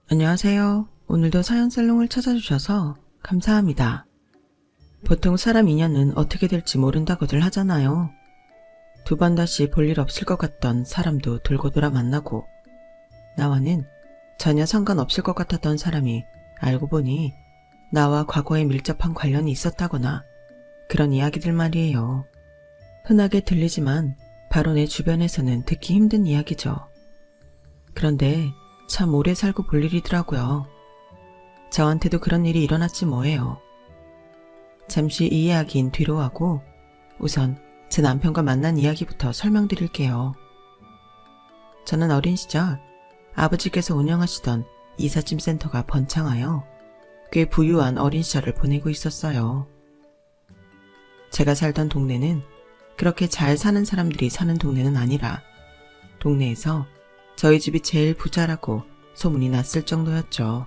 안녕하세요. 오늘도 사연살롱을 찾아주셔서 감사합니다. 보통 사람 인연은 어떻게 될지 모른다고들 하잖아요. 두 번 다시 볼 일 없을 것 같던 사람도 돌고 돌아 만나고, 나와는 전혀 상관없을 것 같았던 사람이 알고 보니 나와 과거에 밀접한 관련이 있었다거나 그런 이야기들 말이에요. 흔하게 들리지만 바로 내 주변에서는 듣기 힘든 이야기죠. 그런데 참 오래 살고 볼 일이더라고요. 저한테도 그런 일이 일어났지 뭐예요. 잠시 이 이야기는 뒤로 하고 우선 제 남편과 만난 이야기부터 설명드릴게요. 저는 어린 시절 아버지께서 운영하시던 이삿짐 센터가 번창하여 꽤 부유한 어린 시절을 보내고 있었어요. 제가 살던 동네는 그렇게 잘 사는 사람들이 사는 동네는 아니라 동네에서 저희 집이 제일 부자라고 소문이 났을 정도였죠.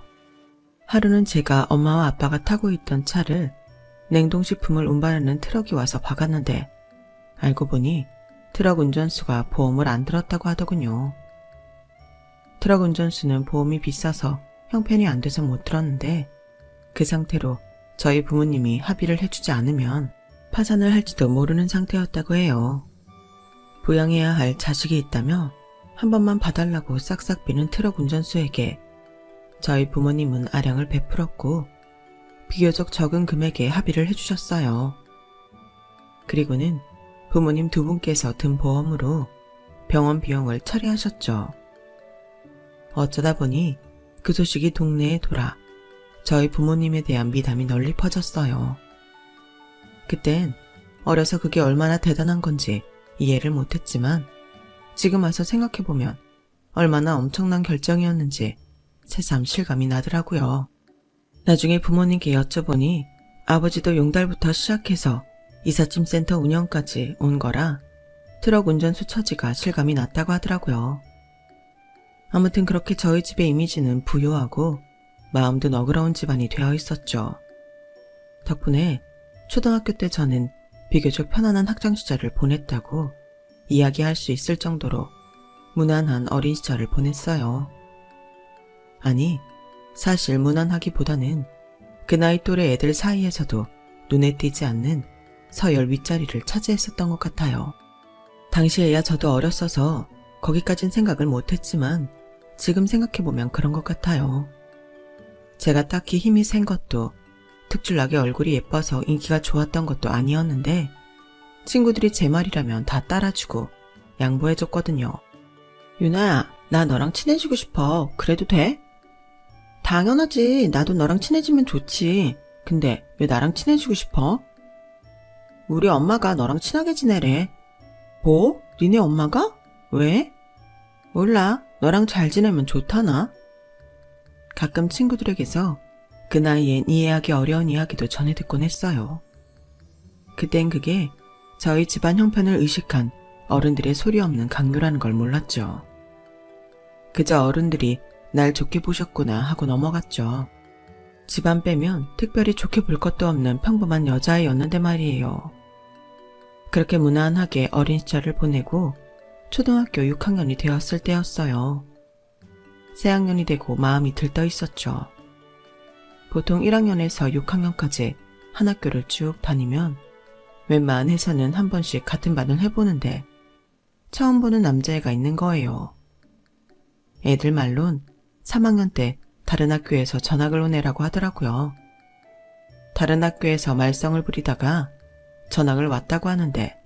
하루는 제가 엄마와 아빠가 타고 있던 차를 냉동식품을 운반하는 트럭이 와서 박았는데 알고 보니 트럭 운전수가 보험을 안 들었다고 하더군요. 트럭 운전수는 보험이 비싸서 형편이 안 돼서 못 들었는데 그 상태로 저희 부모님이 합의를 해주지 않으면 파산을 할지도 모르는 상태였다고 해요. 부양해야 할 자식이 있다며 한 번만 봐달라고 싹싹 비는 트럭 운전수에게 저희 부모님은 아량을 베풀었고 비교적 적은 금액에 합의를 해주셨어요. 그리고는 부모님 두 분께서 든 보험으로 병원 비용을 처리하셨죠. 어쩌다 보니 그 소식이 동네에 돌아 저희 부모님에 대한 미담이 널리 퍼졌어요. 그땐 어려서 그게 얼마나 대단한 건지 이해를 못했지만 지금 와서 생각해보면 얼마나 엄청난 결정이었는지 새삼 실감이 나더라고요. 나중에 부모님께 여쭤보니 아버지도 용달부터 시작해서 이삿짐 센터 운영까지 온 거라 트럭 운전수 처지가 실감이 났다고 하더라고요. 아무튼 그렇게 저희 집의 이미지는 부유하고 마음도 너그러운 집안이 되어 있었죠. 덕분에 초등학교 때 저는 비교적 편안한 학창시절을 보냈다고 이야기할 수 있을 정도로 무난한 어린 시절을 보냈어요. 아니, 사실 무난하기보다는 그 나이 또래 애들 사이에서도 눈에 띄지 않는 서열 윗자리를 차지했었던 것 같아요. 당시에야 저도 어렸어서 거기까진 생각을 못했지만 지금 생각해보면 그런 것 같아요. 제가 딱히 힘이 센 것도 특출나게 얼굴이 예뻐서 인기가 좋았던 것도 아니었는데 친구들이 제 말이라면 다 따라주고 양보해줬거든요. 유나야, 나 너랑 친해지고 싶어. 그래도 돼? 당연하지. 나도 너랑 친해지면 좋지. 근데 왜 나랑 친해지고 싶어? 우리 엄마가 너랑 친하게 지내래. 뭐? 니네 엄마가? 왜? 몰라. 너랑 잘 지내면 좋다나? 가끔 친구들에게서 그 나이엔 이해하기 어려운 이야기도 전해 듣곤 했어요. 그땐 그게 저희 집안 형편을 의식한 어른들의 소리 없는 강요라는 걸 몰랐죠. 그저 어른들이 날 좋게 보셨구나 하고 넘어갔죠. 집안 빼면 특별히 좋게 볼 것도 없는 평범한 여자아이였는데 말이에요. 그렇게 무난하게 어린 시절을 보내고 초등학교 6학년이 되었을 때였어요. 새학년이 되고 마음이 들떠 있었죠. 보통 1학년에서 6학년까지 한 학교를 쭉 다니면 웬만해서는 한 번씩 같은 반을 해보는데 처음 보는 남자애가 있는 거예요. 애들 말론 3학년 때 다른 학교에서 전학을 온 애라고 하더라고요. 다른 학교에서 말썽을 부리다가 전학을 왔다고 하는데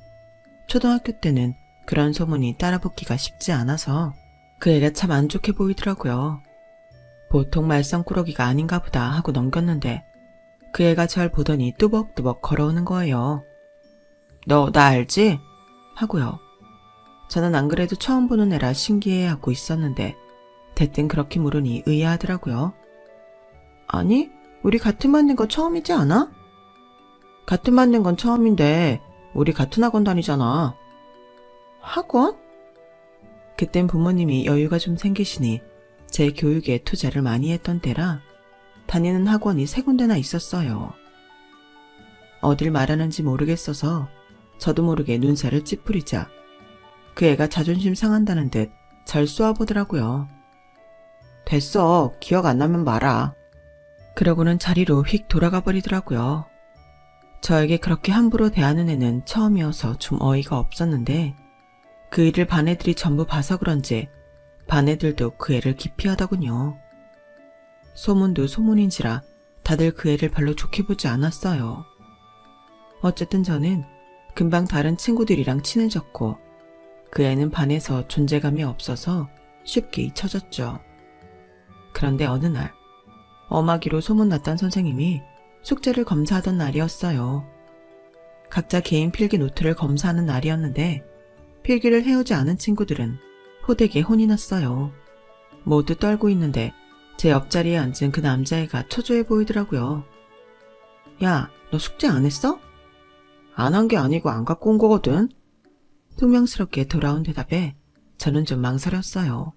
초등학교 때는 그런 소문이 따라붙기가 쉽지 않아서 그 애가 참 안 좋게 보이더라고요. 보통 말썽꾸러기가 아닌가 보다 하고 넘겼는데 그 애가 절 보더니 뚜벅뚜벅 걸어오는 거예요. 너 나 알지? 하고요. 저는 안 그래도 처음 보는 애라 신기해하고 있었는데 대뜸 그렇게 물으니 의아하더라고요. 아니, 우리 같은 반 된 거 처음이지 않아? 같은 반 된 건 처음인데 우리 같은 학원 다니잖아. 학원? 그땐 부모님이 여유가 좀 생기시니 제 교육에 투자를 많이 했던 때라 다니는 학원이 3군데나 있었어요. 어딜 말하는지 모르겠어서 저도 모르게 눈살을 찌푸리자 그 애가 자존심 상한다는 듯 절 쏘아보더라고요. 됐어. 기억 안 나면 말아. 그러고는 자리로 휙 돌아가 버리더라고요. 저에게 그렇게 함부로 대하는 애는 처음이어서 좀 어이가 없었는데 그 일을 반 애들이 전부 봐서 그런지 반 애들도 그 애를 기피하더군요. 소문도 소문인지라 다들 그 애를 별로 좋게 보지 않았어요. 어쨌든 저는 금방 다른 친구들이랑 친해졌고 그 애는 반에서 존재감이 없어서 쉽게 잊혀졌죠. 그런데 어느 날 엄하기로 소문났던 선생님이 숙제를 검사하던 날이었어요. 각자 개인 필기 노트를 검사하는 날이었는데 필기를 해오지 않은 친구들은 호되게 혼이 났어요. 모두 떨고 있는데 제 옆자리에 앉은 그 남자애가 초조해 보이더라고요. 야, 너 숙제 안 했어? 안 한 게 아니고 안 갖고 온 거거든. 퉁명스럽게 돌아온 대답에 저는 좀 망설였어요.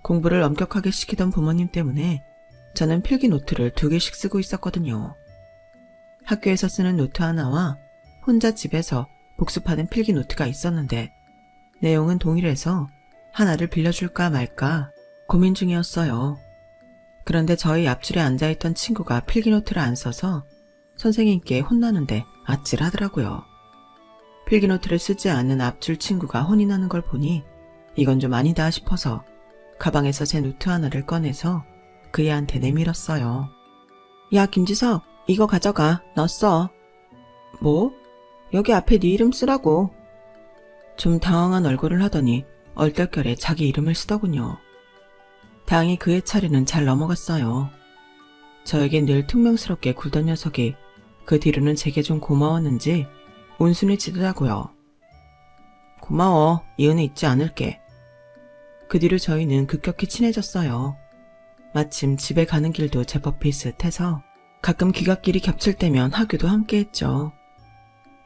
공부를 엄격하게 시키던 부모님 때문에 저는 필기 노트를 2개씩 쓰고 있었거든요. 학교에서 쓰는 노트 하나와 혼자 집에서 복습하는 필기 노트가 있었는데 내용은 동일해서 하나를 빌려줄까 말까 고민 중이었어요. 그런데 저희 앞줄에 앉아있던 친구가 필기 노트를 안 써서 선생님께 혼나는데 아찔하더라고요. 필기 노트를 쓰지 않는 앞줄 친구가 혼이 나는 걸 보니 이건 좀 아니다 싶어서 가방에서 제 노트 하나를 꺼내서 그 애한테 내밀었어요. 야, 김지석, 이거 가져가. 너 써. 뭐? 여기 앞에 네 이름 쓰라고. 좀 당황한 얼굴을 하더니 얼떨결에 자기 이름을 쓰더군요. 다행히 그의 차례는 잘 넘어갔어요. 저에겐 늘 퉁명스럽게 굴던 녀석이 그 뒤로는 제게 좀 고마웠는지 온순히 지더라고요. 고마워. 이 은혜 잊지 않을게. 그 뒤로 저희는 급격히 친해졌어요. 마침 집에 가는 길도 제법 비슷해서 가끔 귀갓길이 겹칠 때면 하교도 함께했죠.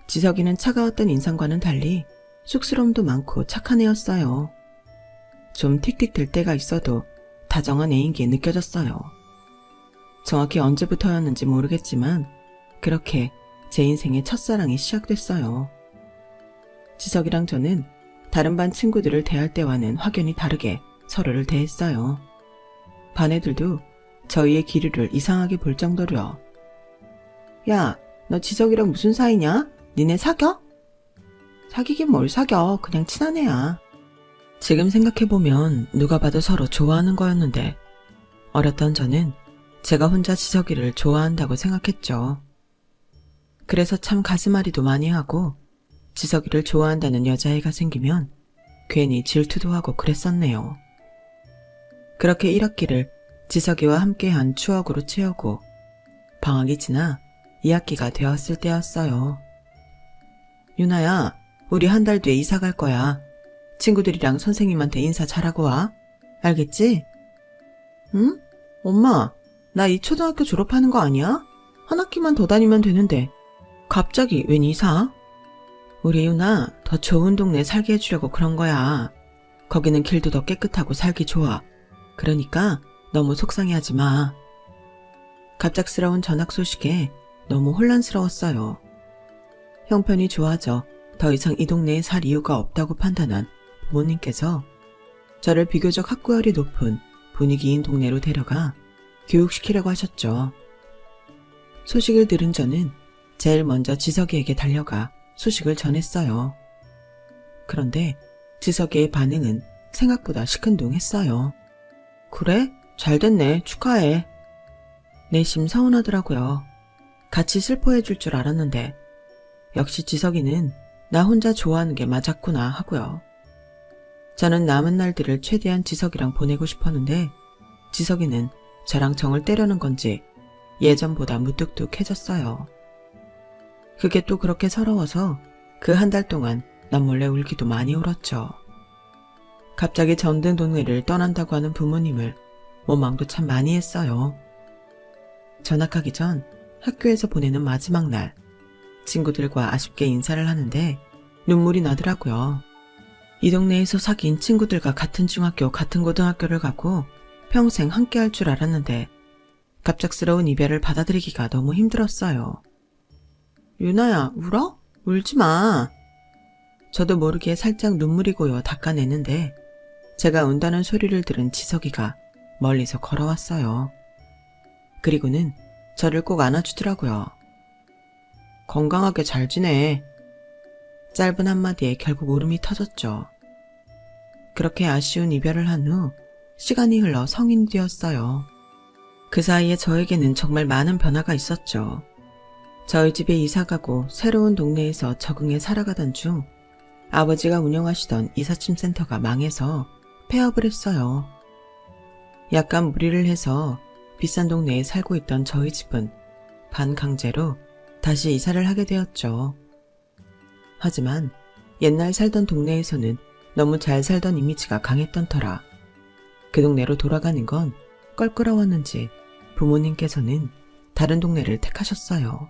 지석이는 차가웠던 인상과는 달리 쑥스러움도 많고 착한 애였어요. 좀 틱틱 될 때가 있어도 다정한 애인 게 느껴졌어요. 정확히 언제부터였는지 모르겠지만 그렇게 제 인생의 첫사랑이 시작됐어요. 지석이랑 저는 다른 반 친구들을 대할 때와는 확연히 다르게 서로를 대했어요. 반 애들도 저희의 기류를 이상하게 볼 정도로요. 야, 너 지석이랑 무슨 사이냐? 니네 사겨? 사귀긴 뭘 사겨. 그냥 친한 애야. 지금 생각해보면 누가 봐도 서로 좋아하는 거였는데 어렸던 저는 제가 혼자 지석이를 좋아한다고 생각했죠. 그래서 참 가슴앓이도 많이 하고 지석이를 좋아한다는 여자애가 생기면 괜히 질투도 하고 그랬었네요. 그렇게 1학기를 지석이와 함께한 추억으로 채우고 방학이 지나 2학기가 되었을 때였어요. 유나야, 우리 한 달 뒤에 이사 갈 거야. 친구들이랑 선생님한테 인사 잘하고 와. 알겠지? 응? 엄마, 나 이 초등학교 졸업하는 거 아니야? 한 학기만 더 다니면 되는데 갑자기 웬 이사? 우리 유나 더 좋은 동네 살게 해주려고 그런 거야. 거기는 길도 더 깨끗하고 살기 좋아. 그러니까 너무 속상해하지 마. 갑작스러운 전학 소식에 너무 혼란스러웠어요. 형편이 좋아져 더 이상 이 동네에 살 이유가 없다고 판단한 부모님께서 저를 비교적 학구열이 높은 분위기인 동네로 데려가 교육시키려고 하셨죠. 소식을 들은 저는 제일 먼저 지석이에게 달려가 소식을 전했어요. 그런데 지석이의 반응은 생각보다 시큰둥했어요. 그래? 잘됐네. 축하해. 내심 서운하더라고요. 같이 슬퍼해 줄 줄 알았는데 역시 지석이는 나 혼자 좋아하는 게 맞았구나 하고요. 저는 남은 날들을 최대한 지석이랑 보내고 싶었는데 지석이는 저랑 정을 때려는 건지 예전보다 무뚝뚝해졌어요. 그게 또 그렇게 서러워서 그 한 달 동안 남몰래 울기도 많이 울었죠. 갑자기 전등 동네를 떠난다고 하는 부모님을 원망도 참 많이 했어요. 전학하기 전 학교에서 보내는 마지막 날 친구들과 아쉽게 인사를 하는데 눈물이 나더라고요. 이 동네에서 사귄 친구들과 같은 중학교, 같은 고등학교를 가고 평생 함께 할 줄 알았는데 갑작스러운 이별을 받아들이기가 너무 힘들었어요. 유나야, 울어? 울지 마. 저도 모르게 살짝 눈물이 고여 닦아내는데 제가 운다는 소리를 들은 지석이가 멀리서 걸어왔어요. 그리고는 저를 꼭 안아주더라고요. 건강하게 잘 지내. 짧은 한마디에 결국 울음이 터졌죠. 그렇게 아쉬운 이별을 한 후 시간이 흘러 성인이 되었어요. 그 사이에 저에게는 정말 많은 변화가 있었죠. 저희 집에 이사가고 새로운 동네에서 적응해 살아가던 중 아버지가 운영하시던 이삿짐센터가 망해서 폐업을 했어요. 약간 무리를 해서 비싼 동네에 살고 있던 저희 집은 반강제로 다시 이사를 하게 되었죠. 하지만 옛날 살던 동네에서는 너무 잘 살던 이미지가 강했던 터라 그 동네로 돌아가는 건 껄끄러웠는지 부모님께서는 다른 동네를 택하셨어요.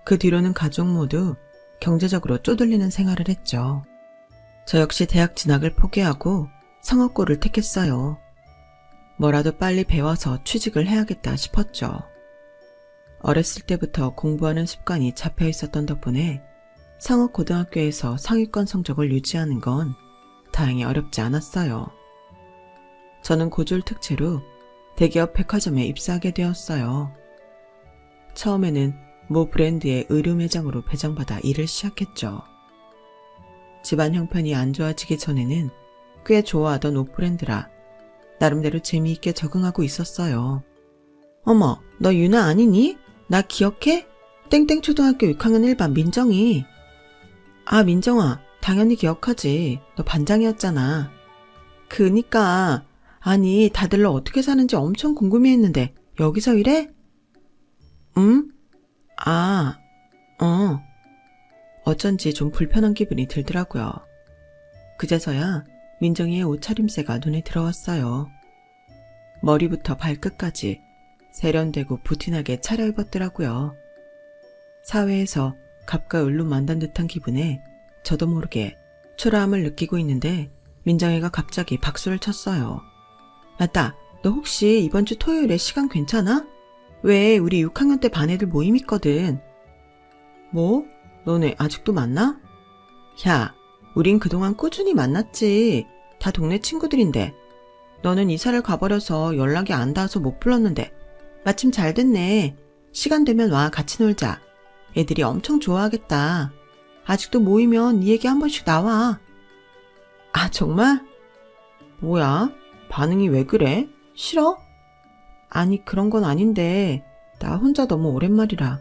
그 뒤로는 가족 모두 경제적으로 쪼들리는 생활을 했죠. 저 역시 대학 진학을 포기하고 상업고를 택했어요. 뭐라도 빨리 배워서 취직을 해야겠다 싶었죠. 어렸을 때부터 공부하는 습관이 잡혀 있었던 덕분에 상업고등학교에서 상위권 성적을 유지하는 건 다행히 어렵지 않았어요. 저는 고졸 특채로 대기업 백화점에 입사하게 되었어요. 처음에는 모 브랜드의 의류 매장으로 배정받아 일을 시작했죠. 집안 형편이 안 좋아지기 전에는 꽤 좋아하던 옷 브랜드라 나름대로 재미있게 적응하고 있었어요. 어머, 너 유나 아니니? 나 기억해? 땡땡초등학교 6학년 1반 민정이. 아, 민정아, 당연히 기억하지. 너 반장이었잖아. 그니까, 아니, 다들 너 어떻게 사는지 엄청 궁금해했는데 여기서 일해? 응? 아, 어쩐지 좀 불편한 기분이 들더라고요. 그제서야 민정이의 옷차림새가 눈에 들어왔어요. 머리부터 발끝까지 세련되고 부티나게 차려입었더라고요. 사회에서 갑과 을로 만난 듯한 기분에 저도 모르게 초라함을 느끼고 있는데 민정이가 갑자기 박수를 쳤어요. 맞다, 너 혹시 이번 주 토요일에 시간 괜찮아? 왜 우리 6학년 때 반 애들 모임 있거든. 뭐? 너네 아직도 만나? 야, 우린 그동안 꾸준히 만났지. 다 동네 친구들인데. 너는 이사를 가버려서 연락이 안 닿아서 못 불렀는데 마침 잘 됐네. 시간 되면 와, 같이 놀자. 애들이 엄청 좋아하겠다. 아직도 모이면 네 얘기 한 번씩 나와. 아, 정말? 뭐야? 반응이 왜 그래? 싫어? 아니, 그런 건 아닌데 나 혼자 너무 오랜만이라.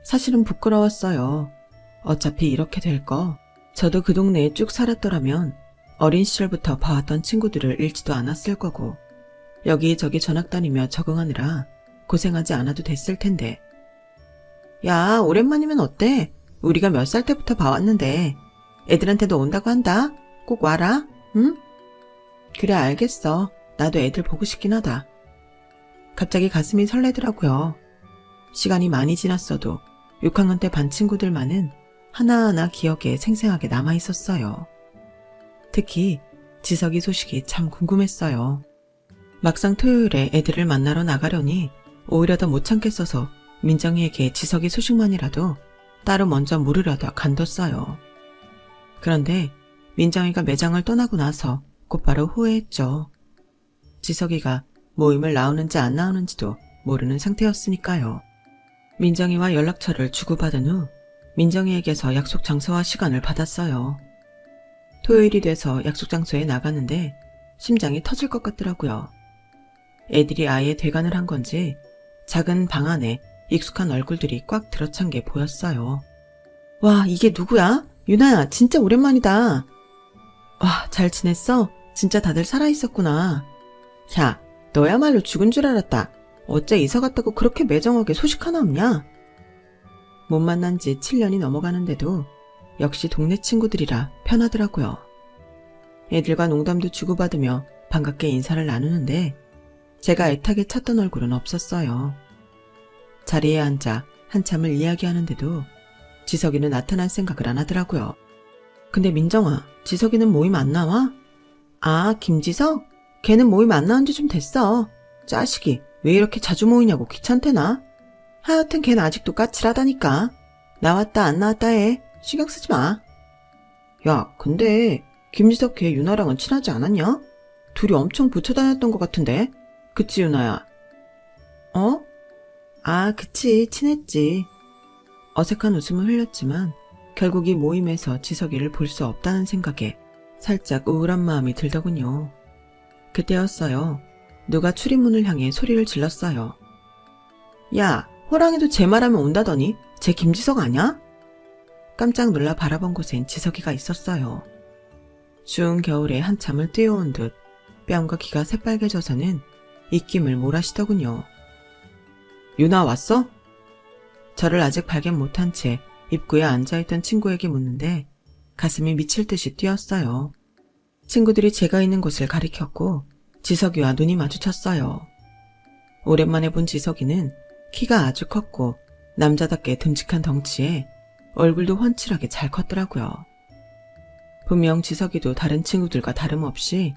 사실은 부끄러웠어요. 어차피 이렇게 될 거 저도 그 동네에 쭉 살았더라면 어린 시절부터 봐왔던 친구들을 잃지도 않았을 거고 여기저기 전학 다니며 적응하느라 고생하지 않아도 됐을 텐데. 야, 오랜만이면 어때? 우리가 몇 살 때부터 봐왔는데. 애들한테도 온다고 한다. 꼭 와라. 응? 그래, 알겠어. 나도 애들 보고 싶긴 하다. 갑자기 가슴이 설레더라고요. 시간이 많이 지났어도 6학년 때 반 친구들만은 하나하나 기억에 생생하게 남아있었어요. 특히 지석이 소식이 참 궁금했어요. 막상 토요일에 애들을 만나러 나가려니 오히려 더 못 참겠어서 민정이에게 지석이 소식만이라도 따로 먼저 물으려다 간뒀어요. 그런데 민정이가 매장을 떠나고 나서 곧바로 후회했죠. 지석이가 모임을 나오는지 안 나오는지도 모르는 상태였으니까요. 민정이와 연락처를 주고받은 후 민정이에게서 약속 장소와 시간을 받았어요. 토요일이 돼서 약속 장소에 나가는데 심장이 터질 것 같더라고요. 애들이 아예 퇴관을 한 건지 작은 방 안에 익숙한 얼굴들이 꽉 들어찬 게 보였어요. 와, 이게 누구야? 유나야, 진짜 오랜만이다. 와, 잘 지냈어? 진짜 다들 살아있었구나. 야, 너야말로 죽은 줄 알았다. 어째 이사 갔다고 그렇게 매정하게 소식 하나 없냐? 못 만난 지 7년이 넘어가는데도 역시 동네 친구들이라 편하더라고요. 애들과 농담도 주고받으며 반갑게 인사를 나누는데 제가 애타게 찾던 얼굴은 없었어요. 자리에 앉아 한참을 이야기하는데도 지석이는 나타날 생각을 안 하더라고요. 근데 민정아, 지석이는 모임 안 나와? 아, 김지석? 걔는 모임 안 나온 지 좀 됐어. 자식이 왜 이렇게 자주 모이냐고 귀찮대나? 하여튼 걔는 아직도 까칠하다니까. 나왔다 안 나왔다 해. 신경 쓰지 마. 야, 근데 김지석 걔 유나랑은 친하지 않았냐? 둘이 엄청 붙어 다녔던 것 같은데? 그치, 유나야? 어? 아, 그치. 친했지. 어색한 웃음을 흘렸지만 결국 이 모임에서 지석이를 볼 수 없다는 생각에 살짝 우울한 마음이 들더군요. 그때였어요. 누가 출입문을 향해 소리를 질렀어요. 야, 호랑이도 제 말하면 온다더니 쟤 김지석 아냐? 깜짝 놀라 바라본 곳엔 지석이가 있었어요. 추운 겨울에 한참을 뛰어온 듯 뺨과 귀가 새빨개져서는 입김을 몰아쉬더군요. 유나 왔어? 저를 아직 발견 못한 채 입구에 앉아있던 친구에게 묻는데 가슴이 미칠 듯이 뛰었어요. 친구들이 제가 있는 곳을 가리켰고 지석이와 눈이 마주쳤어요. 오랜만에 본 지석이는 키가 아주 컸고 남자답게 듬직한 덩치에 얼굴도 훤칠하게 잘 컸더라고요. 분명 지석이도 다른 친구들과 다름없이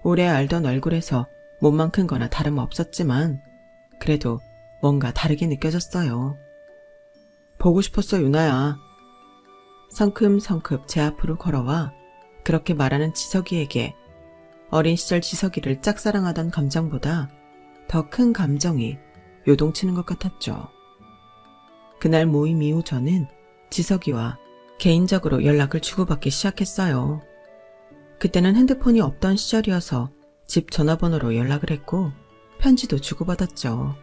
오래 알던 얼굴에서 몸만 큰 거나 다름없었지만 그래도 뭔가 다르게 느껴졌어요. 보고 싶었어, 유나야. 성큼성큼 제 앞으로 걸어와 그렇게 말하는 지석이에게 어린 시절 지석이를 짝사랑하던 감정보다 더 큰 감정이 요동치는 것 같았죠. 그날 모임 이후 저는 지석이와 개인적으로 연락을 주고받기 시작했어요. 그때는 핸드폰이 없던 시절이어서 집 전화번호로 연락을 했고 편지도 주고받았죠.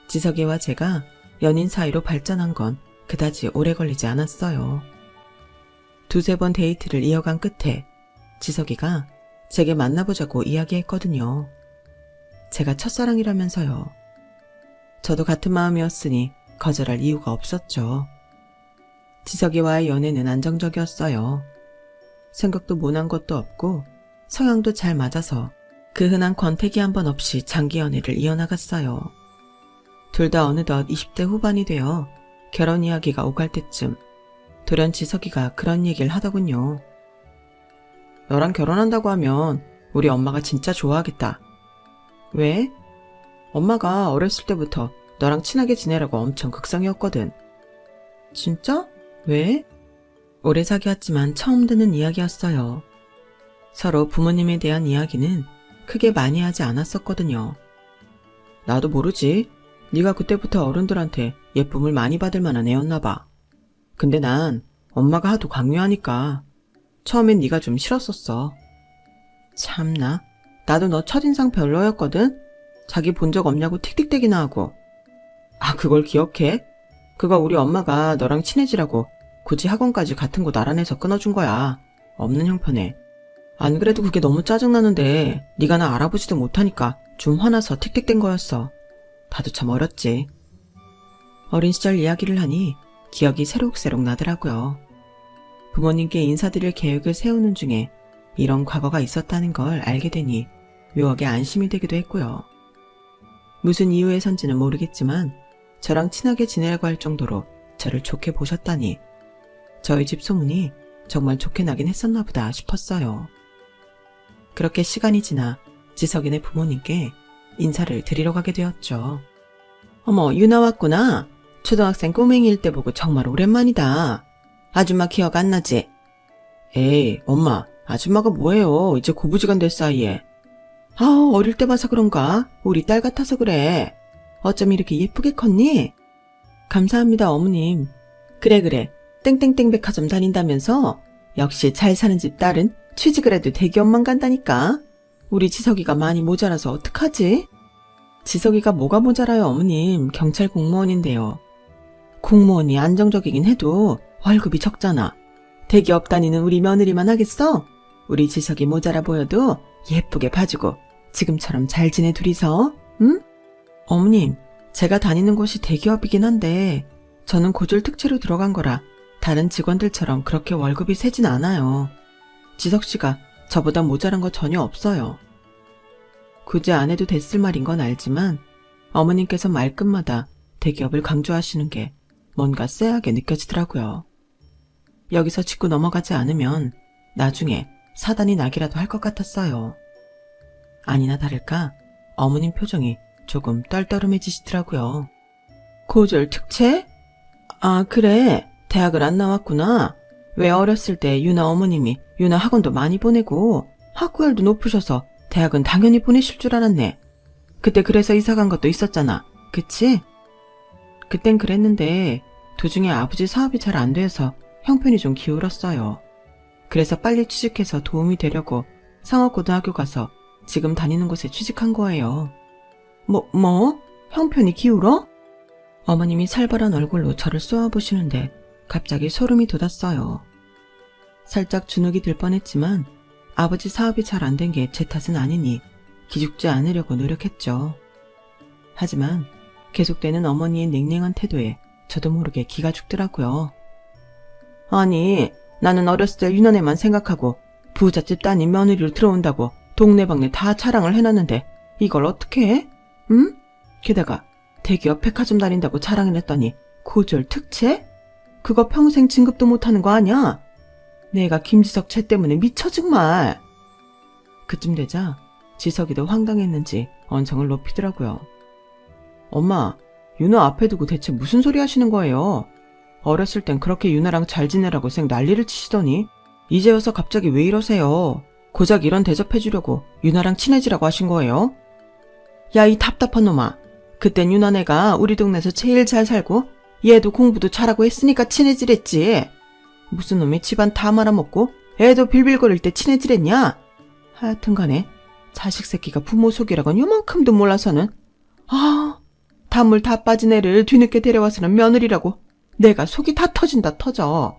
지석이와 제가 연인 사이로 발전한 건 그다지 오래 걸리지 않았어요. 두세 번 데이트를 이어간 끝에 지석이가 제게 만나보자고 이야기했거든요. 제가 첫사랑이라면서요. 저도 같은 마음이었으니 거절할 이유가 없었죠. 지석이와의 연애는 안정적이었어요. 생각도 모난 것도 없고 성향도 잘 맞아서 그 흔한 권태기 한 번 없이 장기 연애를 이어나갔어요. 둘 다 어느덧 20대 후반이 되어 결혼 이야기가 오갈 때쯤 돌연 지석이가 그런 얘기를 하더군요. 너랑 결혼한다고 하면 우리 엄마가 진짜 좋아하겠다. 왜? 엄마가 어렸을 때부터 너랑 친하게 지내라고 엄청 극성이었거든. 진짜? 왜? 오래 사귀었지만 처음 듣는 이야기였어요. 서로 부모님에 대한 이야기는 크게 많이 하지 않았었거든요. 나도 모르지. 네가 그때부터 어른들한테 예쁨을 많이 받을 만한 애였나 봐. 근데 난 엄마가 하도 강요하니까 처음엔 네가 좀 싫었었어. 참나. 나도 너 첫인상 별로였거든? 자기 본 적 없냐고 틱틱대기나 하고. 아, 그걸 기억해? 그거 우리 엄마가 너랑 친해지라고 굳이 학원까지 같은 곳 알아내서 끊어준 거야. 없는 형편에. 안 그래도 그게 너무 짜증나는데 네가 나 알아보지도 못하니까 좀 화나서 틱틱댄 거였어. 나도 참 어렸지. 어린 시절 이야기를 하니 기억이 새록새록 나더라고요. 부모님께 인사드릴 계획을 세우는 중에 이런 과거가 있었다는 걸 알게 되니 묘하게 안심이 되기도 했고요. 무슨 이유에선지는 모르겠지만 저랑 친하게 지내려고 할 정도로 저를 좋게 보셨다니 저희 집 소문이 정말 좋게 나긴 했었나 보다 싶었어요. 그렇게 시간이 지나 지석이네 부모님께 인사를 드리러 가게 되었죠. 어머, 유나 왔구나. 초등학생 꼬맹이일 때 보고 정말 오랜만이다. 아줌마 기억 안 나지? 에이, 엄마, 아줌마가 뭐예요. 이제 고부지간 될 사이에. 아, 어릴 때 봐서 그런가? 우리 딸 같아서 그래. 어쩜 이렇게 예쁘게 컸니? 감사합니다, 어머님. 그래. 땡땡땡 백화점 다닌다면서? 역시 잘 사는 집 딸은 취직을 해도 대기업만 간다니까. 우리 지석이가 많이 모자라서 어떡하지? 지석이가 뭐가 모자라요, 어머님. 경찰 공무원인데요. 공무원이 안정적이긴 해도 월급이 적잖아. 대기업 다니는 우리 며느리만 하겠어? 우리 지석이 모자라 보여도 예쁘게 봐주고 지금처럼 잘 지내 둘이서, 응? 어머님, 제가 다니는 곳이 대기업이긴 한데 저는 고졸 특채로 들어간 거라 다른 직원들처럼 그렇게 월급이 세진 않아요. 지석씨가 저보다 모자란 거 전혀 없어요. 굳이 안 해도 됐을 말인 건 알지만 어머님께서 말끝마다 대기업을 강조하시는 게 뭔가 쎄하게 느껴지더라고요. 여기서 짚고 넘어가지 않으면 나중에 사단이 나기라도 할 것 같았어요. 아니나 다를까 어머님 표정이 조금 떨떠름해지시더라고요. 고졸 특채? 아, 그래. 대학을 안 나왔구나. 왜 어렸을 때 유나 어머님이 유나 학원도 많이 보내고 학구열도 높으셔서 대학은 당연히 보내실 줄 알았네. 그때 그래서 이사 간 것도 있었잖아. 그치? 그땐 그랬는데 도중에 아버지 사업이 잘 안 돼서 형편이 좀 기울었어요. 그래서 빨리 취직해서 도움이 되려고 상업고등학교 가서 지금 다니는 곳에 취직한 거예요. 뭐? 형편이 기울어? 어머님이 살벌한 얼굴로 저를 쏘아보시는데 갑자기 소름이 돋았어요. 살짝 주눅이 들 뻔했지만 아버지 사업이 잘 안 된 게 제 탓은 아니니 기죽지 않으려고 노력했죠. 하지만 계속되는 어머니의 냉랭한 태도에 저도 모르게 기가 죽더라고요. 아니, 나는 어렸을 때 유난해만 생각하고 부잣집 따님 며느리로 들어온다고 동네방네 다 자랑을 해놨는데 이걸 어떻게 해? 응? 게다가 대기업 백화점 다닌다고 자랑해냈더니 고졸 특채? 그거 평생 진급도 못하는 거 아니야? 내가 김지석 쟤 때문에 미쳐 정말. 그쯤 되자 지석이도 황당했는지 언성을 높이더라고요. 엄마, 유나 앞에 두고 대체 무슨 소리 하시는 거예요? 어렸을 땐 그렇게 유나랑 잘 지내라고 생 난리를 치시더니 이제 와서 갑자기 왜 이러세요? 고작 이런 대접해주려고 유나랑 친해지라고 하신 거예요? 야, 이 답답한 놈아. 그땐 유나네가 우리 동네에서 제일 잘 살고 얘도 공부도 잘하고 했으니까 친해지랬지. 무슨 놈이 집안 다 말아먹고 애도 빌빌거릴 때 친해지랬냐? 하여튼간에 자식 새끼가 부모 속이라곤 요만큼도 몰라서는 단물 다 빠진 애를 뒤늦게 데려와서는 며느리라고 내가 속이 다 터진다 터져.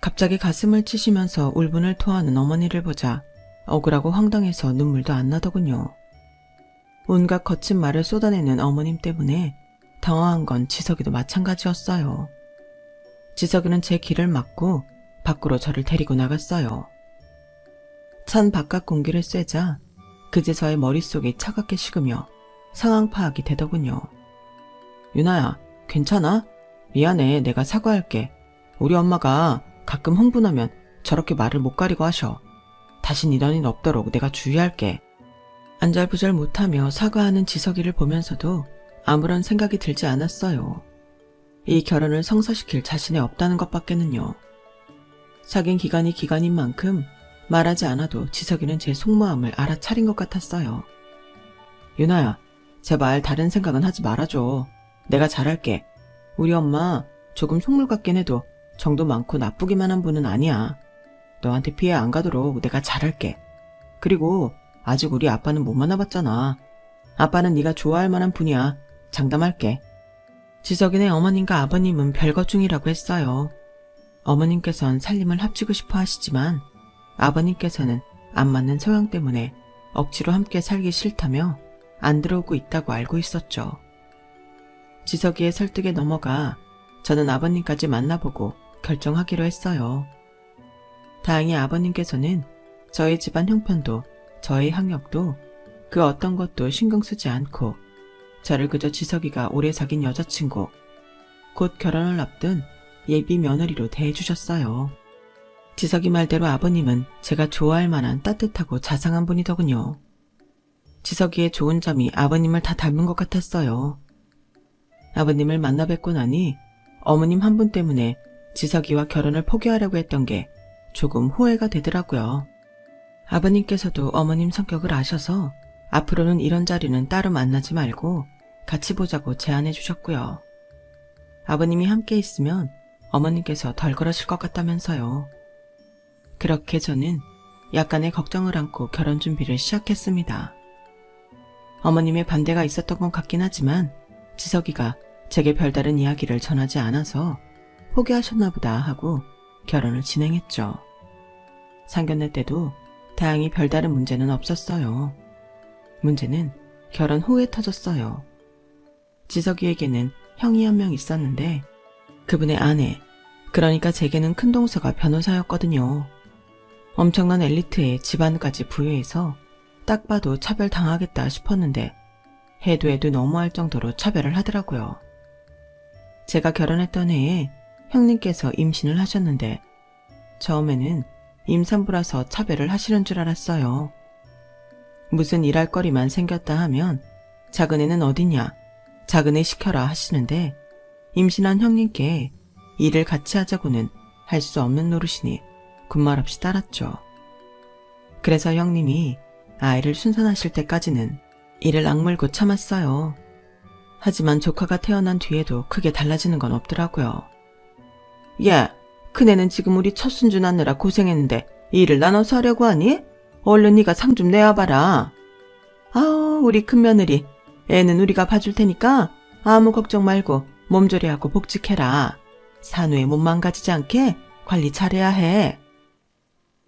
갑자기 가슴을 치시면서 울분을 토하는 어머니를 보자 억울하고 황당해서 눈물도 안 나더군요. 온갖 거친 말을 쏟아내는 어머님 때문에 당황한 건 지석이도 마찬가지였어요. 지석이는 제 길을 막고 밖으로 저를 데리고 나갔어요. 찬 바깥 공기를 쐬자 그제서야 머릿속이 차갑게 식으며 상황 파악이 되더군요. 유나야, 괜찮아? 미안해, 내가 사과할게. 우리 엄마가 가끔 흥분하면 저렇게 말을 못 가리고 하셔. 다신 이런 일 없도록 내가 주의할게. 안절부절 못하며 사과하는 지석이를 보면서도 아무런 생각이 들지 않았어요. 이 결혼을 성사시킬 자신이 없다는 것밖에는요. 사귄 기간이 기간인 만큼 말하지 않아도 지석이는 제 속마음을 알아차린 것 같았어요. 유나야, 제발 다른 생각은 하지 말아줘. 내가 잘할게. 우리 엄마 조금 속물 같긴 해도 정도 많고 나쁘기만 한 분은 아니야. 너한테 피해 안 가도록 내가 잘할게. 그리고 아직 우리 아빠는 못 만나봤잖아. 아빠는 네가 좋아할 만한 분이야. 장담할게. 지석이네 어머님과 아버님은 별거 중이라고 했어요. 어머님께선 살림을 합치고 싶어 하시지만 아버님께서는 안 맞는 성향 때문에 억지로 함께 살기 싫다며 안 들어오고 있다고 알고 있었죠. 지석이의 설득에 넘어가 저는 아버님까지 만나보고 결정하기로 했어요. 다행히 아버님께서는 저희 집안 형편도 저의 학력도 그 어떤 것도 신경 쓰지 않고 저를 그저 지석이가 오래 사귄 여자친구, 곧 결혼을 앞둔 예비 며느리로 대해주셨어요. 지석이 말대로 아버님은 제가 좋아할 만한 따뜻하고 자상한 분이더군요. 지석이의 좋은 점이 아버님을 다 닮은 것 같았어요. 아버님을 만나 뵙고 나니 어머님 한 분 때문에 지석이와 결혼을 포기하려고 했던 게 조금 후회가 되더라고요. 아버님께서도 어머님 성격을 아셔서 앞으로는 이런 자리는 따로 만나지 말고 같이 보자고 제안해 주셨고요. 아버님이 함께 있으면 어머님께서 덜 그러실 것 같다면서요. 그렇게 저는 약간의 걱정을 안고 결혼 준비를 시작했습니다. 어머님의 반대가 있었던 것 같긴 하지만 지석이가 제게 별다른 이야기를 전하지 않아서 포기하셨나 보다 하고 결혼을 진행했죠. 상견례 때도 다행히 별다른 문제는 없었어요. 문제는 결혼 후에 터졌어요. 지석이에게는 형이 한 명 있었는데 그분의 아내, 그러니까 제게는 큰동서가 변호사였거든요. 엄청난 엘리트의 집안까지 부여해서 딱 봐도 차별당하겠다 싶었는데 해도 너무할 정도로 차별을 하더라고요. 제가 결혼했던 해에 형님께서 임신을 하셨는데 처음에는 임산부라서 차별을 하시는 줄 알았어요. 무슨 일할 거리만 생겼다 하면 작은 애는 어디냐, 작은 애 시켜라 하시는데 임신한 형님께 일을 같이 하자고는 할 수 없는 노릇이니 군말 없이 따랐죠. 그래서 형님이 아이를 순산하실 때까지는 이를 악물고 참았어요. 하지만 조카가 태어난 뒤에도 크게 달라지는 건 없더라고요. 야, 큰애는 지금 우리 첫 손주 낳느라 고생했는데 이 일을 나눠서 하려고 하니? 얼른 네가 상 좀 내와봐라. 아우, 우리 큰며느리. 애는 우리가 봐줄 테니까 아무 걱정 말고 몸조리하고 복직해라. 산후에 몸 망가지지 않게 관리 잘해야 해.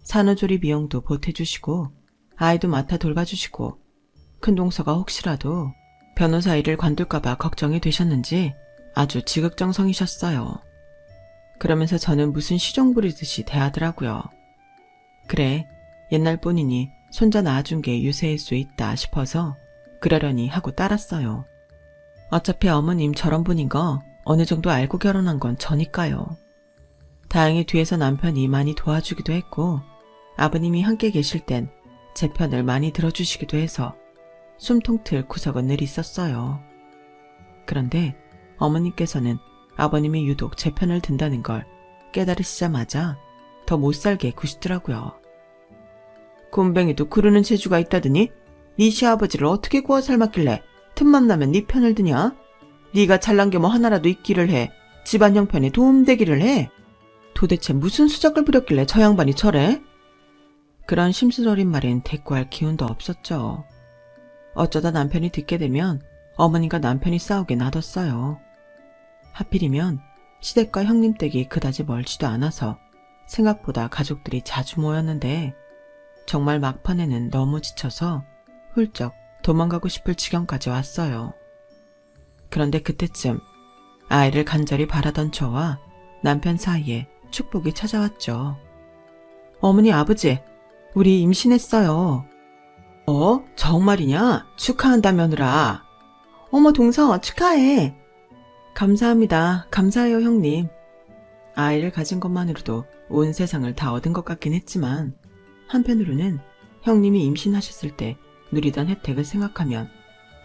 산후조리 비용도 보태주시고 아이도 맡아 돌봐주시고 큰동서가 혹시라도 변호사 일을 관둘까봐 걱정이 되셨는지 아주 지극정성이셨어요. 그러면서 저는 무슨 시종 부리듯이 대하더라고요. 그래, 옛날 본인이 손자 낳아준 게 유세일 수 있다 싶어서 그러려니 하고 따랐어요. 어차피 어머님 저런 분인 거 어느 정도 알고 결혼한 건 저니까요. 다행히 뒤에서 남편이 많이 도와주기도 했고 아버님이 함께 계실 땐 제 편을 많이 들어주시기도 해서 숨통 틀 구석은 늘 있었어요. 그런데 어머님께서는 아버님이 유독 제 편을 든다는 걸 깨달으시자마자 더 못살게 구시더라고요. 곰뱅이도 그러는 재주가 있다더니 네 시아버지를 어떻게 구워 삶았길래 틈만 나면 네 편을 드냐? 네가 잘난 게 뭐 하나라도 있기를 해. 집안 형편에 도움되기를 해. 도대체 무슨 수작을 부렸길래 저 양반이 저래? 그런 심술어린 말엔 대꾸할 기운도 없었죠. 어쩌다 남편이 듣게 되면 어머니가 남편이 싸우게 놔뒀어요. 하필이면 시댁과 형님 댁이 그다지 멀지도 않아서 생각보다 가족들이 자주 모였는데 정말 막판에는 너무 지쳐서 훌쩍 도망가고 싶을 지경까지 왔어요. 그런데 그때쯤 아이를 간절히 바라던 저와 남편 사이에 축복이 찾아왔죠. 어머니, 아버지, 우리 임신했어요. 정말이냐? 축하한다 며느라. 어머, 동서 축하해. 감사합니다. 감사해요, 형님. 아이를 가진 것만으로도 온 세상을 다 얻은 것 같긴 했지만 한편으로는 형님이 임신하셨을 때 누리던 혜택을 생각하면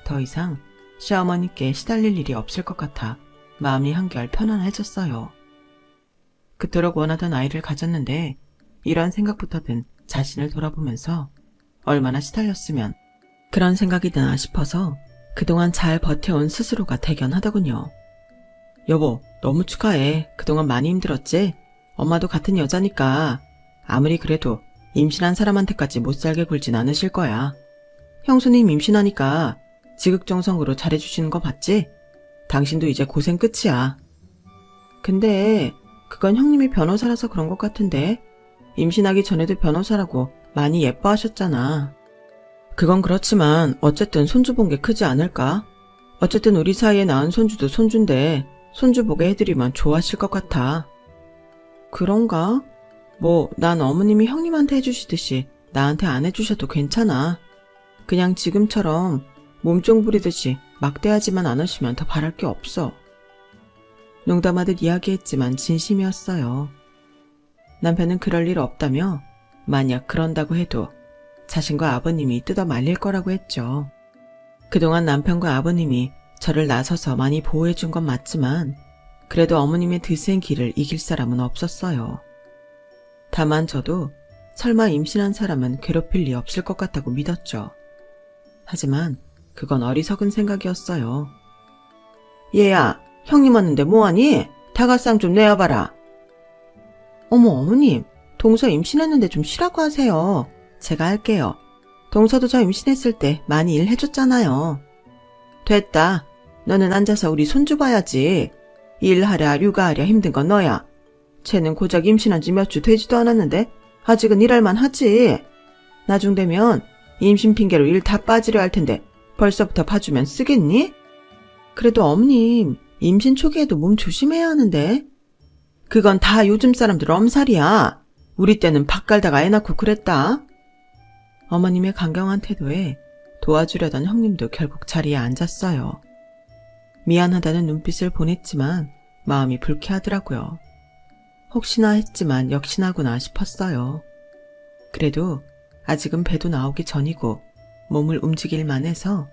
더 이상 시어머니께 시달릴 일이 없을 것 같아 마음이 한결 편안해졌어요. 그토록 원하던 아이를 가졌는데 이런 생각부터 든 자신을 돌아보면서 얼마나 시달렸으면 그런 생각이 드나 싶어서 그동안 잘 버텨온 스스로가 대견하더군요. 여보, 너무 축하해. 그동안 많이 힘들었지? 엄마도 같은 여자니까 아무리 그래도 임신한 사람한테까지 못살게 굴진 않으실 거야. 형수님 임신하니까 지극정성으로 잘해주시는 거 봤지? 당신도 이제 고생 끝이야. 근데 그건 형님이 변호사라서 그런 것 같은데 임신하기 전에도 변호사라고 많이 예뻐하셨잖아. 그건 그렇지만 어쨌든 손주 본 게 크지 않을까? 어쨌든 우리 사이에 낳은 손주도 손주인데 손주 보게 해드리면 좋아하실 것 같아. 그런가? 난 어머님이 형님한테 해주시듯이 나한테 안 해주셔도 괜찮아. 그냥 지금처럼 몸종 부리듯이 막대하지만 않으시면 더 바랄 게 없어. 농담하듯 이야기했지만 진심이었어요. 남편은 그럴 일 없다며 만약 그런다고 해도 자신과 아버님이 뜯어 말릴 거라고 했죠. 그동안 남편과 아버님이 저를 나서서 많이 보호해준 건 맞지만 그래도 어머님의 드센 길을 이길 사람은 없었어요. 다만 저도 설마 임신한 사람은 괴롭힐 리 없을 것 같다고 믿었죠. 하지만 그건 어리석은 생각이었어요. 얘야, 형님 왔는데 뭐하니? 다가상 좀 내어봐라. 어머, 어머님, 동서 임신했는데 좀 쉬라고 하세요. 제가 할게요. 동서도 저 임신했을 때 많이 일해줬잖아요. 됐다. 너는 앉아서 우리 손주 봐야지. 일하랴 육아하랴 힘든 건 너야. 쟤는 고작 임신한 지 몇 주 되지도 않았는데 아직은 일할만 하지. 나중 되면 임신 핑계로 일 다 빠지려 할 텐데 벌써부터 봐주면 쓰겠니? 그래도 어머님, 임신 초기에도 몸 조심해야 하는데. 그건 다 요즘 사람들 엄살이야. 우리 때는 밥 갈다가 애 낳고 그랬다. 어머님의 강경한 태도에 도와주려던 형님도 결국 자리에 앉았어요. 미안하다는 눈빛을 보냈지만 마음이 불쾌하더라고요. 혹시나 했지만 역시나구나 싶었어요. 그래도 아직은 배도 나오기 전이고 몸을 움직일만 해서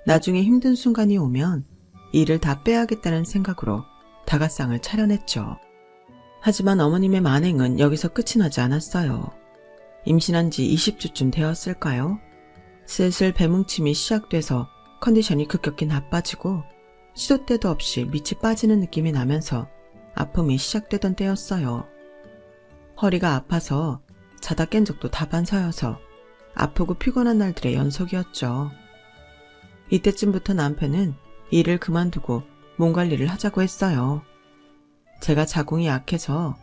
나중에 힘든 순간이 오면 일을 다 빼야겠다는 생각으로 다가상을 차려냈죠. 하지만 어머님의 만행은 여기서 끝이 나지 않았어요. 임신한 지 20주쯤 되었을까요? 슬슬 배뭉침이 시작돼서 컨디션이 급격히 나빠지고 시도 때도 없이 밑이 빠지는 느낌이 나면서 아픔이 시작되던 때였어요. 허리가 아파서 자다 깬 적도 다반사여서 아프고 피곤한 날들의 연속이었죠. 이때쯤부터 남편은 일을 그만두고 몸 관리를 하자고 했어요. 제가 자궁이 약해서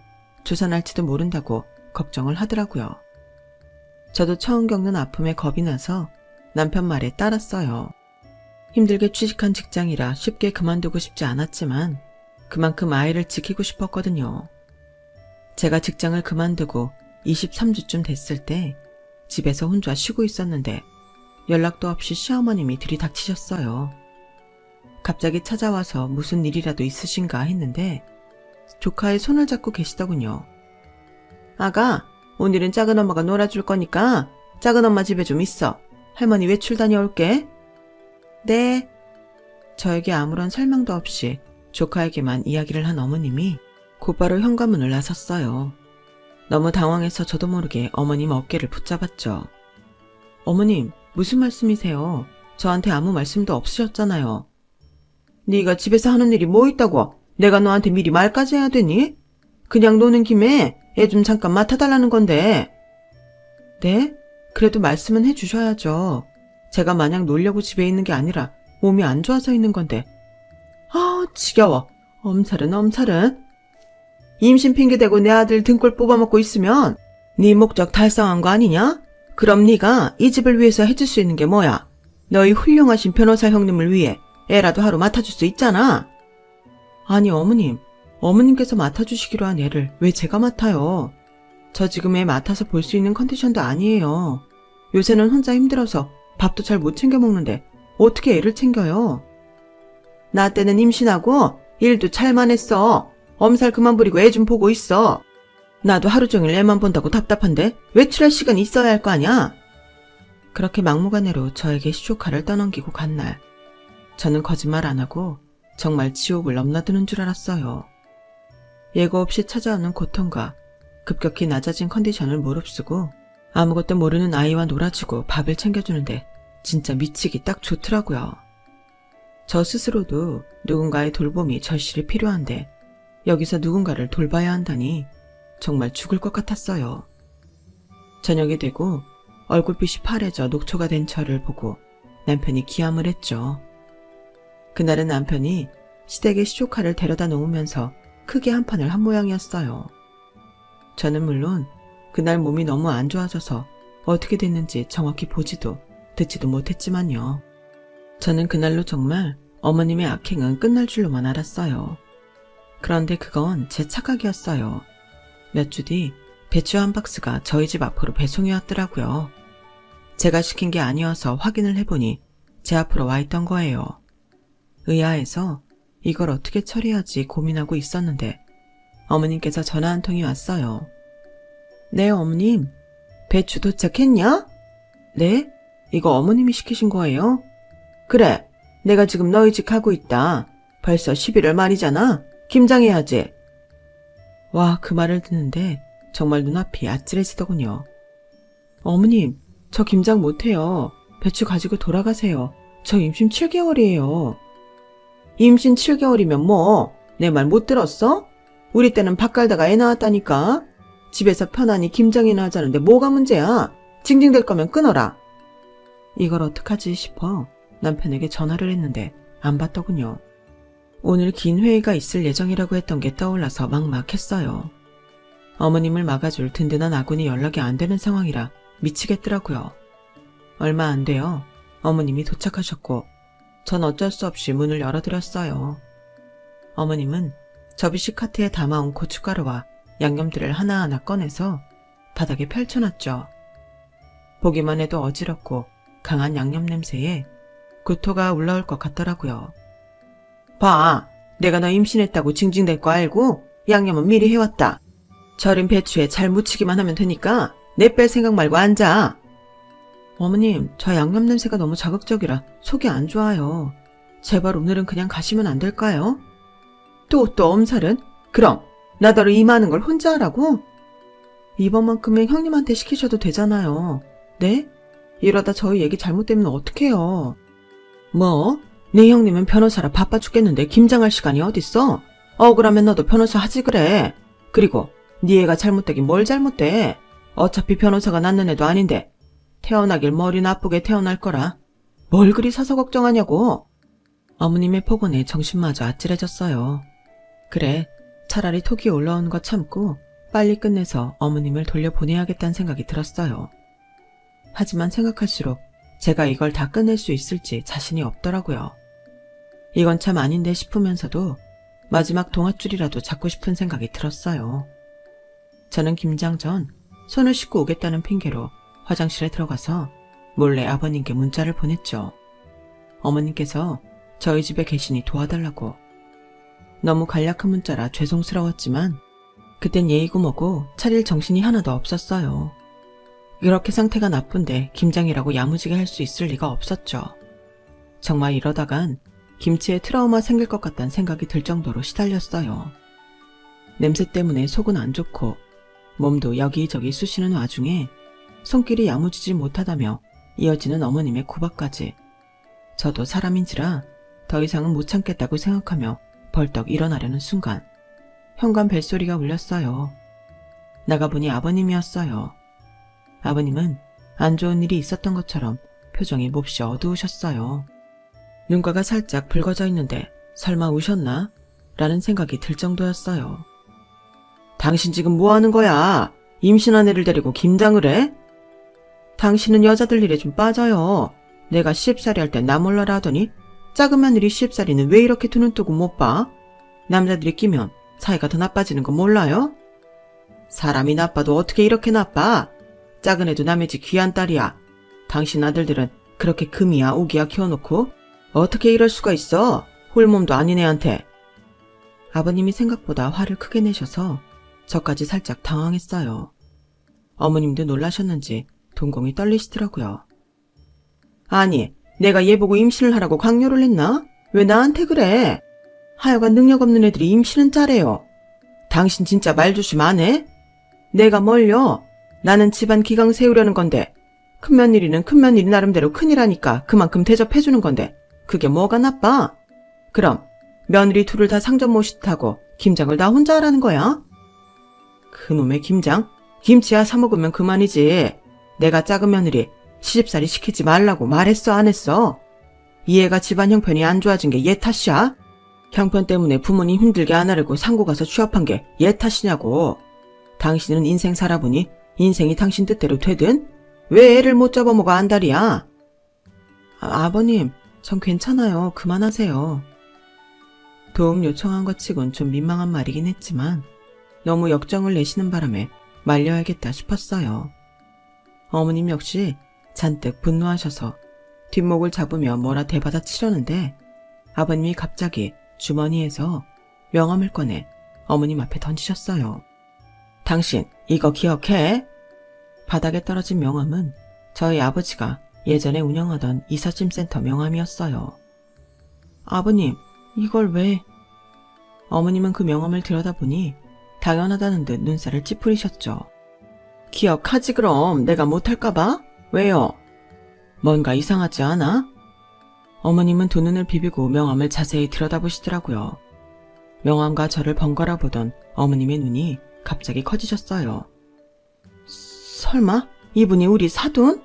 조산할지도 모른다고 걱정을 하더라고요. 저도 처음 겪는 아픔에 겁이 나서 남편 말에 따랐어요. 힘들게 취직한 직장이라 쉽게 그만두고 싶지 않았지만 그만큼 아이를 지키고 싶었거든요. 제가 직장을 그만두고 23주쯤 됐을 때 집에서 혼자 쉬고 있었는데 연락도 없이 시어머님이 들이닥치셨어요. 갑자기 찾아와서 무슨 일이라도 있으신가 했는데 조카의 손을 잡고 계시더군요. 아가, 오늘은 작은 엄마가 놀아줄 거니까 작은 엄마 집에 좀 있어. 할머니 외출 다녀올게. 네. 저에게 아무런 설명도 없이 조카에게만 이야기를 한 어머님이 곧바로 현관문을 나섰어요. 너무 당황해서 저도 모르게 어머님 어깨를 붙잡았죠. 어머님, 무슨 말씀이세요? 저한테 아무 말씀도 없으셨잖아요. 네가 집에서 하는 일이 뭐 있다고 내가 너한테 미리 말까지 해야 되니? 그냥 노는 김에 애 좀 잠깐 맡아달라는 건데. 네? 그래도 말씀은 해주셔야죠. 제가 마냥 놀려고 집에 있는 게 아니라 몸이 안 좋아서 있는 건데. 아, 지겨워. 엄살은. 임신 핑계대고 내 아들 등골 뽑아먹고 있으면 네 목적 달성한 거 아니냐? 그럼 네가 이 집을 위해서 해줄 수 있는 게 뭐야? 너희 훌륭하신 변호사 형님을 위해 애라도 하루 맡아줄 수 있잖아. 아니 어머님, 어머님께서 맡아주시기로 한 애를 왜 제가 맡아요? 저 지금 애 맡아서 볼 수 있는 컨디션도 아니에요. 요새는 혼자 힘들어서 밥도 잘 못 챙겨 먹는데 어떻게 애를 챙겨요? 나 때는 임신하고 일도 잘만 했어. 엄살 그만 부리고 애 좀 보고 있어. 나도 하루 종일 애만 본다고 답답한데 외출할 시간이 있어야 할 거 아냐? 그렇게 막무가내로 저에게 시조카를 떠넘기고 간 날, 저는 거짓말 안 하고 정말 지옥을 넘나드는 줄 알았어요. 예고 없이 찾아오는 고통과 급격히 낮아진 컨디션을 무릅쓰고 아무것도 모르는 아이와 놀아주고 밥을 챙겨주는데 진짜 미치기 딱 좋더라고요. 저 스스로도 누군가의 돌봄이 절실히 필요한데 여기서 누군가를 돌봐야 한다니 정말 죽을 것 같았어요. 저녁이 되고 얼굴빛이 파래져 녹초가 된 저를 보고 남편이 기함을 했죠. 그날은 남편이 시댁에 시조카를 데려다 놓으면서 크게 한판을 한 모양이었어요. 저는 물론 그날 몸이 너무 안 좋아져서 어떻게 됐는지 정확히 보지도 듣지도 못했지만요. 저는 그날로 정말 어머님의 악행은 끝날 줄로만 알았어요. 그런데 그건 제 착각이었어요. 몇 주 뒤 배추 한 박스가 저희 집 앞으로 배송이 왔더라고요. 제가 시킨 게 아니어서 확인을 해보니 제 앞으로 와 있던 거예요. 의아해서 이걸 어떻게 처리하지 고민하고 있었는데 어머님께서 전화 한 통이 왔어요. 네, 어머님. 배추 도착했냐? 네? 이거 어머님이 시키신 거예요? 그래, 내가 지금 너희 집 가고 있다. 벌써 11월 말이잖아. 김장해야지. 와, 그 말을 듣는데 정말 눈앞이 아찔해지더군요. 어머님, 저 김장 못해요. 배추 가지고 돌아가세요. 저 임신 7개월이에요. 임신 7개월이면 뭐, 내 말 못 들었어? 우리 때는 밥 갈다가 애 낳았다니까. 집에서 편안히 김장이나 하자는데 뭐가 문제야? 징징댈 거면 끊어라. 이걸 어떡하지 싶어 남편에게 전화를 했는데 안 받더군요. 오늘 긴 회의가 있을 예정이라고 했던 게 떠올라서 막막했어요. 어머님을 막아줄 든든한 아군이 연락이 안 되는 상황이라 미치겠더라고요. 얼마 안 돼요. 어머님이 도착하셨고 전 어쩔 수 없이 문을 열어드렸어요. 어머님은 접이식 카트에 담아온 고춧가루와 양념들을 하나하나 꺼내서 바닥에 펼쳐놨죠. 보기만 해도 어지럽고 강한 양념 냄새에 구토가 올라올 것 같더라고요. 봐, 내가 너 임신했다고 징징댈 거 알고 양념은 미리 해왔다. 절인 배추에 잘 묻히기만 하면 되니까 내 뺄 생각 말고 앉아. 어머님, 저 양념 냄새가 너무 자극적이라 속이 안 좋아요. 제발 오늘은 그냥 가시면 안 될까요? 또 엄살은? 그럼 나더러 이 많은 걸 혼자 하라고? 이번만큼은 형님한테 시키셔도 되잖아요. 네? 이러다 저희 얘기 잘못되면 어떡해요. 뭐? 네 형님은 변호사라 바빠 죽겠는데 김장할 시간이 어딨어? 억울하면 너도 변호사 하지 그래. 그리고 네 애가 잘못되긴 뭘 잘못돼. 어차피 변호사가 낳는 애도 아닌데 태어나길 머리 나쁘게 태어날 거라. 뭘 그리 사서 걱정하냐고. 어머님의 폭언에 정신마저 아찔해졌어요. 그래, 차라리 톡이 올라오는 거 참고 빨리 끝내서 어머님을 돌려보내야겠다는 생각이 들었어요. 하지만 생각할수록 제가 이걸 다 끝낼 수 있을지 자신이 없더라고요. 이건 참 아닌데 싶으면서도 마지막 동아줄이라도 잡고 싶은 생각이 들었어요. 저는 김장 전 손을 씻고 오겠다는 핑계로 화장실에 들어가서 몰래 아버님께 문자를 보냈죠. 어머님께서 저희 집에 계시니 도와달라고. 너무 간략한 문자라 죄송스러웠지만 그땐 예의고 뭐고 차릴 정신이 하나도 없었어요. 이렇게 상태가 나쁜데 김장이라고 야무지게 할 수 있을 리가 없었죠. 정말 이러다간 김치에 트라우마 생길 것 같다는 생각이 들 정도로 시달렸어요. 냄새 때문에 속은 안 좋고 몸도 여기저기 쑤시는 와중에 손길이 야무지지 못하다며 이어지는 어머님의 구박까지. 저도 사람인지라 더 이상은 못 참겠다고 생각하며 벌떡 일어나려는 순간 현관 벨소리가 울렸어요. 나가보니 아버님이었어요. 아버님은 안 좋은 일이 있었던 것처럼 표정이 몹시 어두우셨어요. 눈가가 살짝 붉어져 있는데 설마 우셨나? 라는 생각이 들 정도였어요. 당신 지금 뭐 하는 거야? 임신한 애를 데리고 김장을 해? 당신은 여자들 일에 좀 빠져요. 내가 시집살이 할 때 나 몰라라 하더니 작은 며느리 시집살이는 왜 이렇게 두 눈 뜨고 못 봐? 남자들이 끼면 사이가 더 나빠지는 거 몰라요? 사람이 나빠도 어떻게 이렇게 나빠? 작은 애도 남의 집 귀한 딸이야. 당신 아들들은 그렇게 금이야 오기야 키워놓고 어떻게 이럴 수가 있어? 홀몸도 아닌 애한테. 아버님이 생각보다 화를 크게 내셔서 저까지 살짝 당황했어요. 어머님도 놀라셨는지 동공이 떨리시더라고요. 아니, 내가 얘 보고 임신을 하라고 강요를 했나? 왜 나한테 그래? 하여간 능력 없는 애들이 임신은 잘해요. 당신 진짜 말 조심 안 해? 내가 뭘요? 나는 집안 기강 세우려는 건데 큰며느리는 큰며느리 나름대로 큰일하니까 그만큼 대접해주는 건데 그게 뭐가 나빠? 그럼 며느리 둘을 다 상전 모시듯하고 김장을 다 혼자 하라는 거야? 그놈의 김장? 김치야 사 먹으면 그만이지. 내가 작은 며느리 시집살이 시키지 말라고 말했어 안 했어? 이 애가 집안 형편이 안 좋아진 게 얘 탓이야? 형편 때문에 부모님 힘들게 안 하려고 상고 가서 취업한 게 얘 탓이냐고. 당신은 인생 살아보니 인생이 당신 뜻대로 되든? 왜 애를 못 잡아먹어 안달이야? 아버님, 전 괜찮아요. 그만하세요. 도움 요청한 것 치곤 좀 민망한 말이긴 했지만 너무 역정을 내시는 바람에 말려야겠다 싶었어요. 어머님 역시 잔뜩 분노하셔서 뒷목을 잡으며 뭐라 대받아 치려는데 아버님이 갑자기 주머니에서 명함을 꺼내 어머님 앞에 던지셨어요. 당신 이거 기억해? 바닥에 떨어진 명함은 저희 아버지가 예전에 운영하던 이삿짐센터 명함이었어요. 아버님, 이걸 왜? 어머님은 그 명함을 들여다보니 당연하다는 듯 눈살을 찌푸리셨죠. 기억하지 그럼 내가 못할까봐? 왜요? 뭔가 이상하지 않아? 어머님은 두 눈을 비비고 명함을 자세히 들여다보시더라고요. 명함과 저를 번갈아 보던 어머님의 눈이 갑자기 커지셨어요. 설마 이분이 우리 사돈?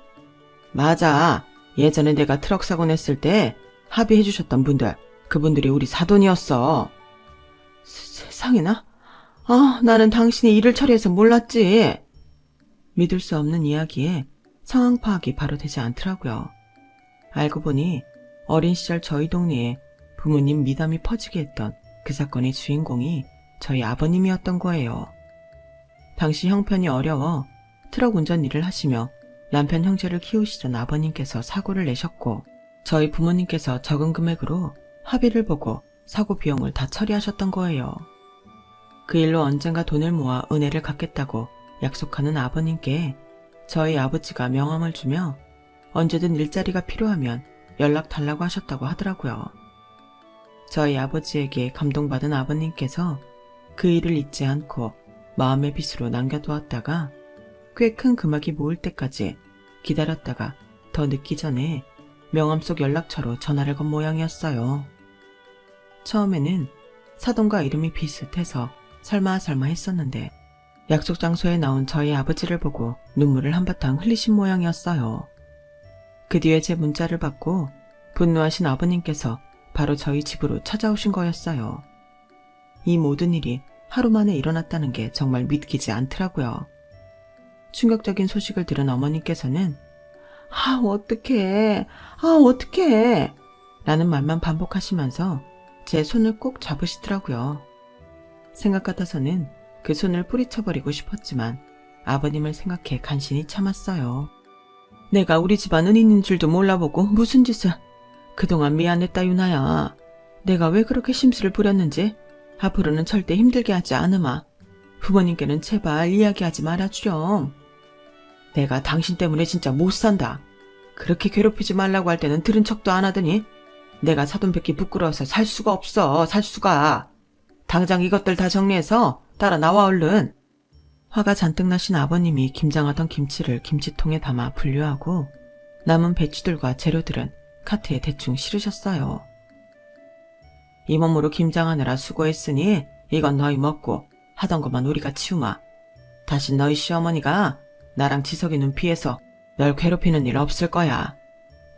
맞아. 예전에 내가 트럭 사고 냈을 때 합의해 주셨던 분들, 그분들이 우리 사돈이었어. 세상에나? 나는 당신이 일을 처리해서 몰랐지. 믿을 수 없는 이야기에 상황 파악이 바로 되지 않더라고요. 알고 보니 어린 시절 저희 동네에 부모님 미담이 퍼지게 했던 그 사건의 주인공이 저희 아버님이었던 거예요. 당시 형편이 어려워 트럭 운전 일을 하시며 남편 형제를 키우시던 아버님께서 사고를 내셨고 저희 부모님께서 적은 금액으로 합의를 보고 사고 비용을 다 처리하셨던 거예요. 그 일로 언젠가 돈을 모아 은혜를 갚겠다고 약속하는 아버님께 저희 아버지가 명함을 주며 언제든 일자리가 필요하면 연락 달라고 하셨다고 하더라고요. 저희 아버지에게 감동받은 아버님께서 그 일을 잊지 않고 마음의 빚으로 남겨두었다가 꽤 큰 금액이 모일 때까지 기다렸다가 더 늦기 전에 명함 속 연락처로 전화를 건 모양이었어요. 처음에는 사돈과 이름이 비슷해서 설마 했었는데 약속 장소에 나온 저희 아버지를 보고 눈물을 한바탕 흘리신 모양이었어요. 그 뒤에 제 문자를 받고 분노하신 아버님께서 바로 저희 집으로 찾아오신 거였어요. 이 모든 일이 하루 만에 일어났다는 게 정말 믿기지 않더라고요. 충격적인 소식을 들은 어머님께서는 어떡해 라는 말만 반복하시면서 제 손을 꼭 잡으시더라고요. 생각 같아서는 그 손을 뿌리쳐버리고 싶었지만 아버님을 생각해 간신히 참았어요. 내가 우리 집안 은인인 줄도 몰라보고 무슨 짓을. 그동안 미안했다 유나야. 내가 왜 그렇게 심술을 부렸는지 앞으로는 절대 힘들게 하지 않으마. 부모님께는 제발 이야기하지 말아주렴. 내가 당신 때문에 진짜 못 산다. 그렇게 괴롭히지 말라고 할 때는 들은 척도 안 하더니 내가 사돈 뵙기 부끄러워서 살 수가 없어. 살 수가. 당장 이것들 다 정리해서 따라 나와 얼른. 화가 잔뜩 나신 아버님이 김장하던 김치를 김치통에 담아 분류하고 남은 배추들과 재료들은 카트에 대충 실으셨어요. 이 몸으로 김장하느라 수고했으니 이건 너희 먹고 하던 것만 우리가 치우마. 다신 너희 시어머니가 나랑 지석이 눈 피해서 널 괴롭히는 일 없을 거야.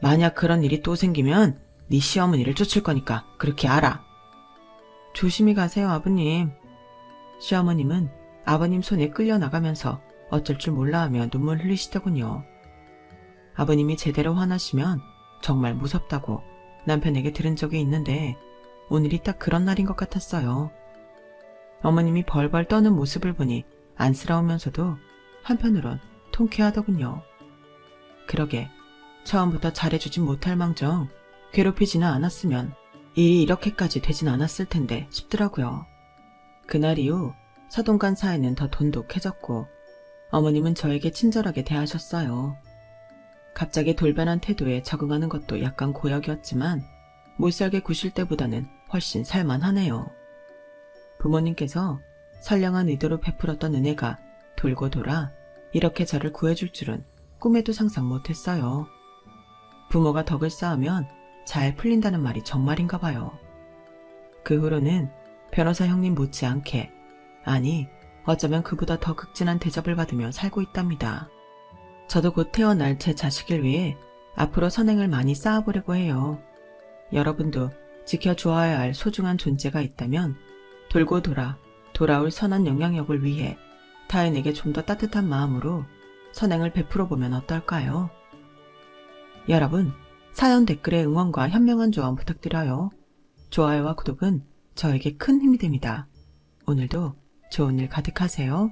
만약 그런 일이 또 생기면 네 시어머니를 쫓을 거니까 그렇게 알아. 조심히 가세요 아버님. 시어머님은 아버님 손에 끌려나가면서 어쩔 줄 몰라하며 눈물 흘리시더군요. 아버님이 제대로 화나시면 정말 무섭다고 남편에게 들은 적이 있는데 오늘이 딱 그런 날인 것 같았어요. 어머님이 벌벌 떠는 모습을 보니 안쓰러우면서도 한편으론 통쾌하더군요. 그러게 처음부터 잘해주진 못할 망정 괴롭히지는 않았으면 일이 이렇게까지 되진 않았을 텐데 싶더라고요. 그날 이후 사돈간 사이는 더 돈독해졌고 어머님은 저에게 친절하게 대하셨어요. 갑자기 돌변한 태도에 적응하는 것도 약간 고역이었지만 못살게 구실 때보다는 훨씬 살만하네요. 부모님께서 선량한 의도로 베풀었던 은혜가 돌고 돌아 이렇게 저를 구해줄 줄은 꿈에도 상상 못했어요. 부모가 덕을 쌓으면 잘 풀린다는 말이 정말인가 봐요. 그 후로는 변호사 형님 못지않게, 아니 어쩌면 그보다 더 극진한 대접을 받으며 살고 있답니다. 저도 곧 태어날 제 자식을 위해 앞으로 선행을 많이 쌓아보려고 해요. 여러분도 지켜주어야 할 소중한 존재가 있다면 돌고 돌아올 선한 영향력을 위해 타인에게 좀 더 따뜻한 마음으로 선행을 베풀어 보면 어떨까요? 여러분, 사연 댓글에 응원과 현명한 조언 부탁드려요. 좋아요와 구독은 저에게 큰 힘이 됩니다. 오늘도 좋은 일 가득하세요.